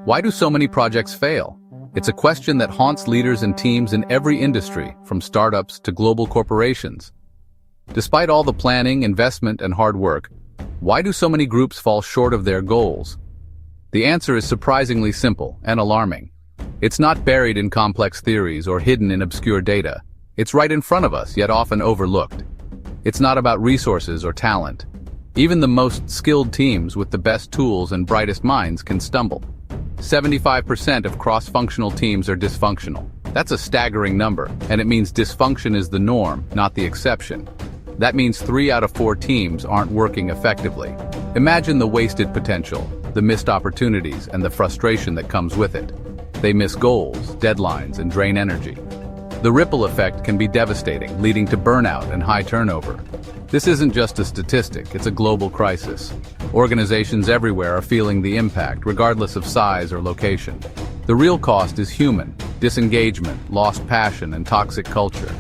Why do so many projects fail? It's a question that haunts leaders and teams in every industry, from startups to global corporations. Despite all the planning, investment, and hard work, why do so many groups fall short of their goals? The answer is surprisingly simple and alarming. It's not buried in complex theories or hidden in obscure data. It's right in front of us, yet often overlooked. It's not about resources or talent. Even the most skilled teams with the best tools and brightest minds can stumble. 75% of cross-functional teams are dysfunctional. That's a staggering number, and it means dysfunction is the norm, not the exception. That means 3 out of 4 teams aren't working effectively. Imagine the wasted potential, the missed opportunities, and the frustration that comes with it. They miss goals, deadlines, and drain energy. The ripple effect can be devastating, leading to burnout and high turnover. This isn't just a statistic, it's a global crisis. Organizations everywhere are feeling the impact, regardless of size or location. The real cost is human: disengagement, lost passion, and toxic culture.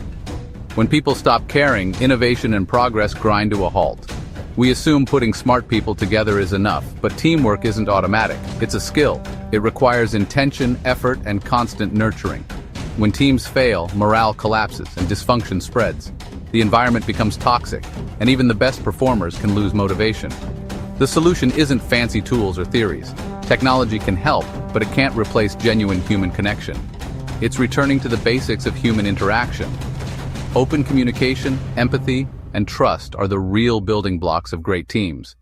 When people stop caring, innovation and progress grind to a halt. We assume putting smart people together is enough, but teamwork isn't automatic. It's a skill. It requires intention, effort, and constant nurturing. When teams fail, morale collapses and dysfunction spreads. The environment becomes toxic, and even the best performers can lose motivation. The solution isn't fancy tools or theories. Technology can help, but it can't replace genuine human connection. It's returning to the basics of human interaction. Open communication, empathy, and trust are the real building blocks of great teams.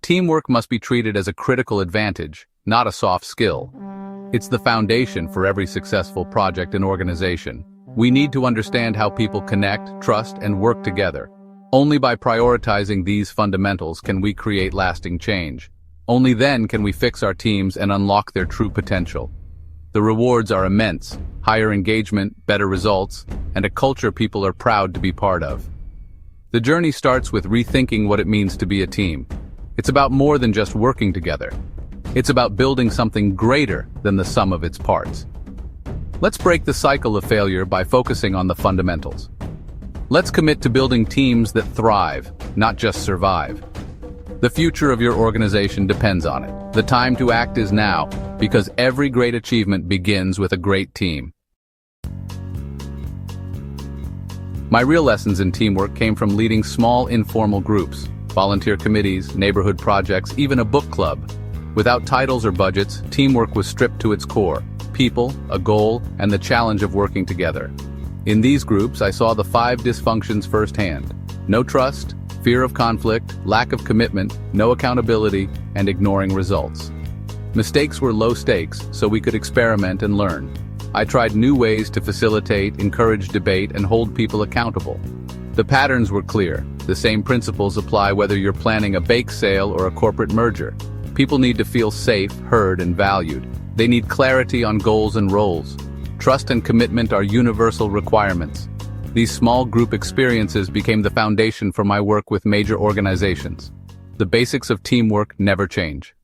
Teamwork must be treated as a critical advantage, not a soft skill. It's the foundation for every successful project and organization. We need to understand how people connect, trust, and work together. Only by prioritizing these fundamentals can we create lasting change. Only then can we fix our teams and unlock their true potential. The rewards are immense: higher engagement, better results, and a culture people are proud to be part of. The journey starts with rethinking what it means to be a team. It's about more than just working together. It's about building something greater than the sum of its parts. Let's break the cycle of failure by focusing on the fundamentals. Let's commit to building teams that thrive, not just survive. The future of your organization depends on it. The time to act is now, because every great achievement begins with a great team. My real lessons in teamwork came from leading small, informal groups, volunteer committees, neighborhood projects, even a book club. Without titles or budgets, teamwork was stripped to its core: people, a goal, and the challenge of working together. In these groups, I saw the 5 dysfunctions firsthand: no trust, fear of conflict, lack of commitment, no accountability, and ignoring results. Mistakes were low stakes, so we could experiment and learn. I tried new ways to facilitate, encourage debate, and hold people accountable. The patterns were clear. The same principles apply whether you're planning a bake sale or a corporate merger. People need to feel safe, heard, and valued. They need clarity on goals and roles. Trust and commitment are universal requirements. These small group experiences became the foundation for my work with major organizations. The basics of teamwork never change.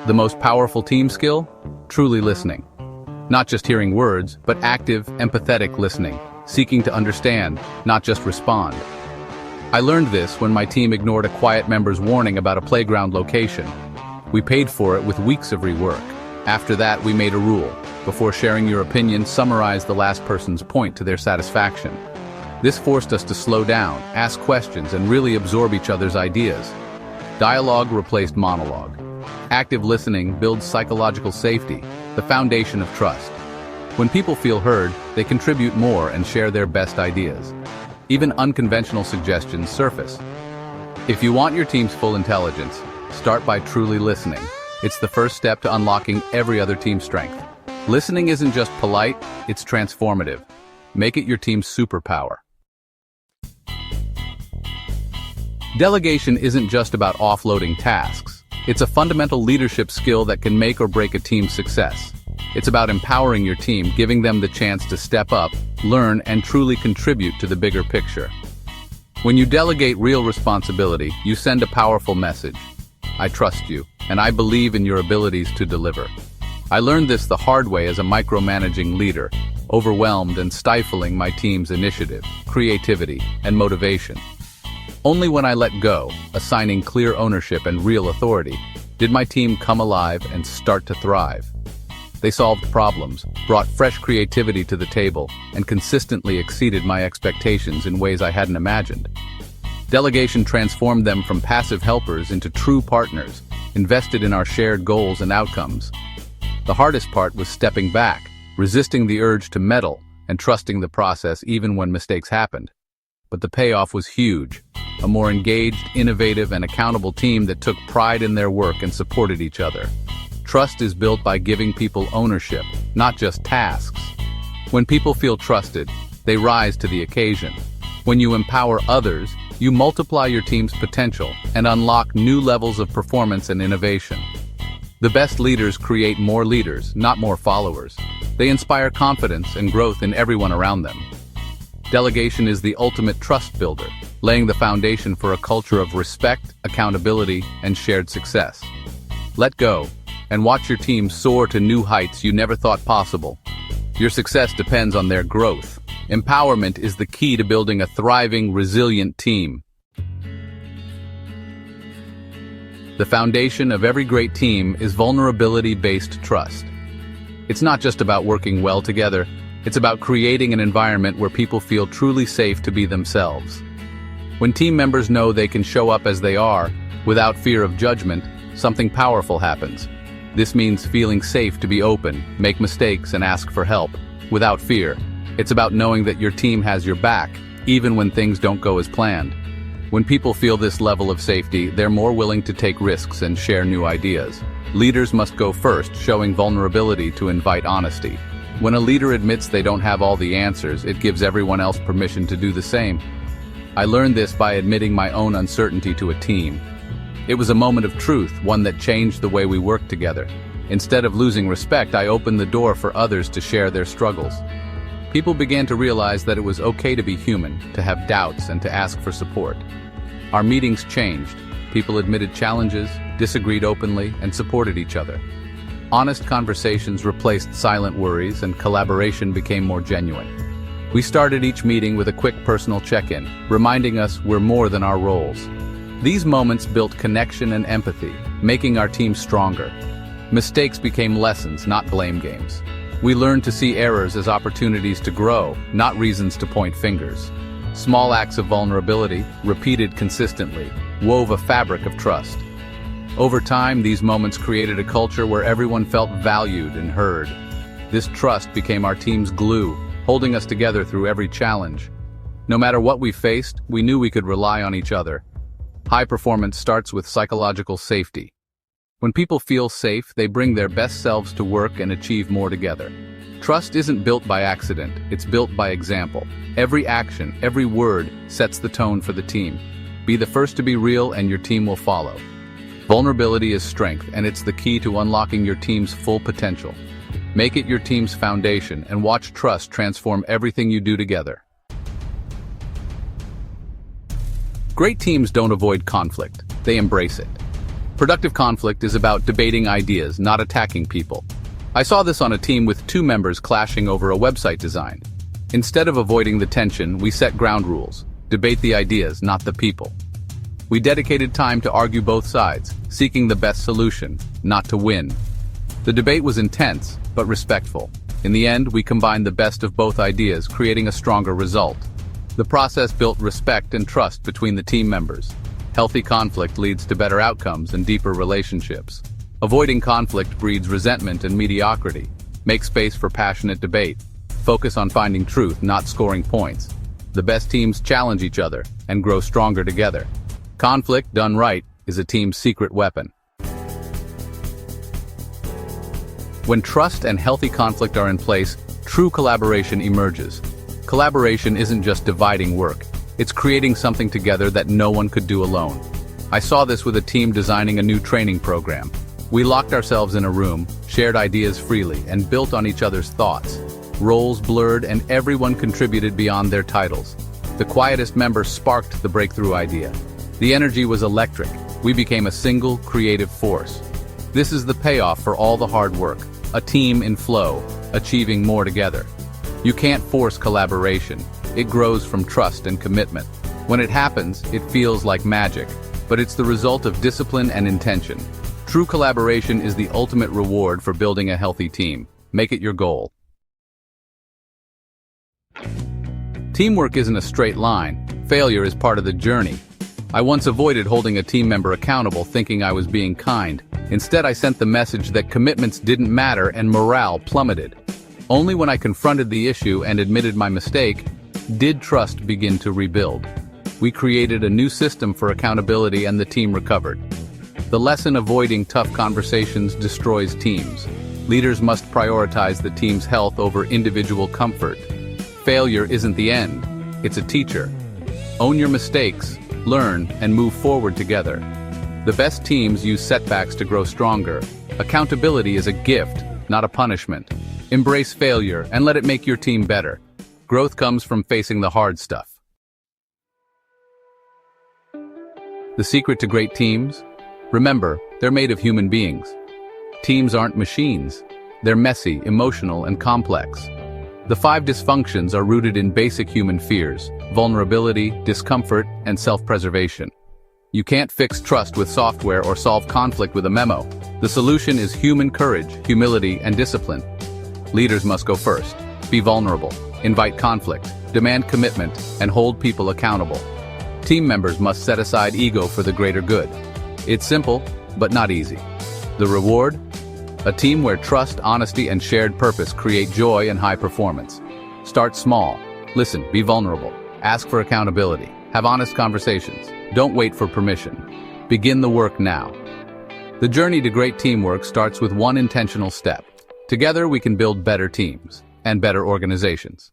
The most powerful team skill? Truly listening. Not just hearing words, but active, empathetic listening, seeking to understand, not just respond. I learned this when my team ignored a quiet member's warning about a playground location. We paid for it with weeks of rework. After that, we made a rule: before sharing your opinion, summarize the last person's point to their satisfaction. This forced us to slow down, ask questions, and really absorb each other's ideas. Dialogue replaced monologue. Active listening builds psychological safety, the foundation of trust. When people feel heard, they contribute more and share their best ideas. Even unconventional suggestions surface. If you want your team's full intelligence, start by truly listening. It's the first step to unlocking every other team's strength. Listening isn't just polite, it's transformative. Make it your team's superpower. Delegation isn't just about offloading tasks. It's a fundamental leadership skill that can make or break a team's success. It's about empowering your team, giving them the chance to step up, learn, and truly contribute to the bigger picture. When you delegate real responsibility, you send a powerful message. I trust you, and I believe in your abilities to deliver. I learned this the hard way as a micromanaging leader, overwhelmed and stifling my team's initiative, creativity, and motivation. Only when I let go, assigning clear ownership and real authority, did my team come alive and start to thrive. They solved problems, brought fresh creativity to the table, and consistently exceeded my expectations in ways I hadn't imagined. Delegation transformed them from passive helpers into true partners, invested in our shared goals and outcomes. The hardest part was stepping back, resisting the urge to meddle, and trusting the process even when mistakes happened. But the payoff was huge. A more engaged, innovative, and accountable team that took pride in their work and supported each other. Trust is built by giving people ownership, not just tasks. When people feel trusted, they rise to the occasion. When you empower others, you multiply your team's potential and unlock new levels of performance and innovation. The best leaders create more leaders, not more followers. They inspire confidence and growth in everyone around them. Delegation is the ultimate trust builder, laying the foundation for a culture of respect, accountability, and shared success. Let go, and watch your team soar to new heights you never thought possible. Your success depends on their growth. Empowerment is the key to building a thriving, resilient team. The foundation of every great team is vulnerability-based trust. It's not just about working well together, it's about creating an environment where people feel truly safe to be themselves. When team members know they can show up as they are, without fear of judgment, something powerful happens. This means feeling safe to be open, make mistakes, and ask for help, without fear. It's about knowing that your team has your back, even when things don't go as planned. When people feel this level of safety, they're more willing to take risks and share new ideas. Leaders must go first, showing vulnerability to invite honesty. When a leader admits they don't have all the answers, it gives everyone else permission to do the same. I learned this by admitting my own uncertainty to a team. It was a moment of truth, one that changed the way we worked together. Instead of losing respect, I opened the door for others to share their struggles. People began to realize that it was okay to be human, to have doubts, and to ask for support. Our meetings changed. People admitted challenges, disagreed openly, and supported each other. Honest conversations replaced silent worries, and collaboration became more genuine. We started each meeting with a quick personal check-in, reminding us we're more than our roles. These moments built connection and empathy, making our team stronger. Mistakes became lessons, not blame games. We learned to see errors as opportunities to grow, not reasons to point fingers. Small acts of vulnerability, repeated consistently, wove a fabric of trust. Over time, these moments created a culture where everyone felt valued and heard. This trust became our team's glue, holding us together through every challenge. No matter what we faced, we knew we could rely on each other. High performance starts with psychological safety. When people feel safe, they bring their best selves to work and achieve more together. Trust isn't built by accident, it's built by example. Every action, every word sets the tone for the team. Be the first to be real and your team will follow. Vulnerability is strength, and it's the key to unlocking your team's full potential. Make it your team's foundation and watch trust transform everything you do together. Great teams don't avoid conflict, they embrace it. Productive conflict is about debating ideas, not attacking people. I saw this on a team with two members clashing over a website design. Instead of avoiding the tension, we set ground rules. Debate the ideas, not the people. We dedicated time to argue both sides, seeking the best solution, not to win. The debate was intense, but respectful. In the end, we combined the best of both ideas, creating a stronger result. The process built respect and trust between the team members. Healthy conflict leads to better outcomes and deeper relationships. Avoiding conflict breeds resentment and mediocrity. Make space for passionate debate. Focus on finding truth, not scoring points. The best teams challenge each other and grow stronger together. Conflict, done right, is a team's secret weapon. When trust and healthy conflict are in place, true collaboration emerges. Collaboration isn't just dividing work, it's creating something together that no one could do alone. I saw this with a team designing a new training program. We locked ourselves in a room, shared ideas freely, and built on each other's thoughts. Roles blurred and everyone contributed beyond their titles. The quietest member sparked the breakthrough idea. The energy was electric. We became a single, creative force. This is the payoff for all the hard work. A team in flow, achieving more together. You can't force collaboration. It grows from trust and commitment. When it happens, it feels like magic, but it's the result of discipline and intention. True collaboration is the ultimate reward for building a healthy team. Make it your goal. Teamwork isn't a straight line. Failure is part of the journey. I once avoided holding a team member accountable thinking I was being kind. Instead, I sent the message that commitments didn't matter and morale plummeted. Only when I confronted the issue and admitted my mistake did trust begin to rebuild. We created a new system for accountability and the team recovered. The lesson: avoiding tough conversations destroys teams. Leaders must prioritize the team's health over individual comfort. Failure isn't the end, it's a teacher. Own your mistakes, learn, and move forward together. The best teams use setbacks to grow stronger. Accountability is a gift, not a punishment. Embrace failure and let it make your team better. Growth comes from facing the hard stuff. The secret to great teams? Remember, they're made of human beings. Teams aren't machines. They're messy, emotional, and complex. The 5 dysfunctions are rooted in basic human fears: vulnerability, discomfort, and self-preservation. You can't fix trust with software or solve conflict with a memo. The solution is human courage, humility, and discipline. Leaders must go first. Be vulnerable, invite conflict, demand commitment, and hold people accountable. Team members must set aside ego for the greater good. It's simple, but not easy. The reward? A team where trust, honesty, and shared purpose create joy and high performance. Start small. Listen, be vulnerable. Ask for accountability. Have honest conversations. Don't wait for permission. Begin the work now. The journey to great teamwork starts with one intentional step. Together we can build better teams and better organizations.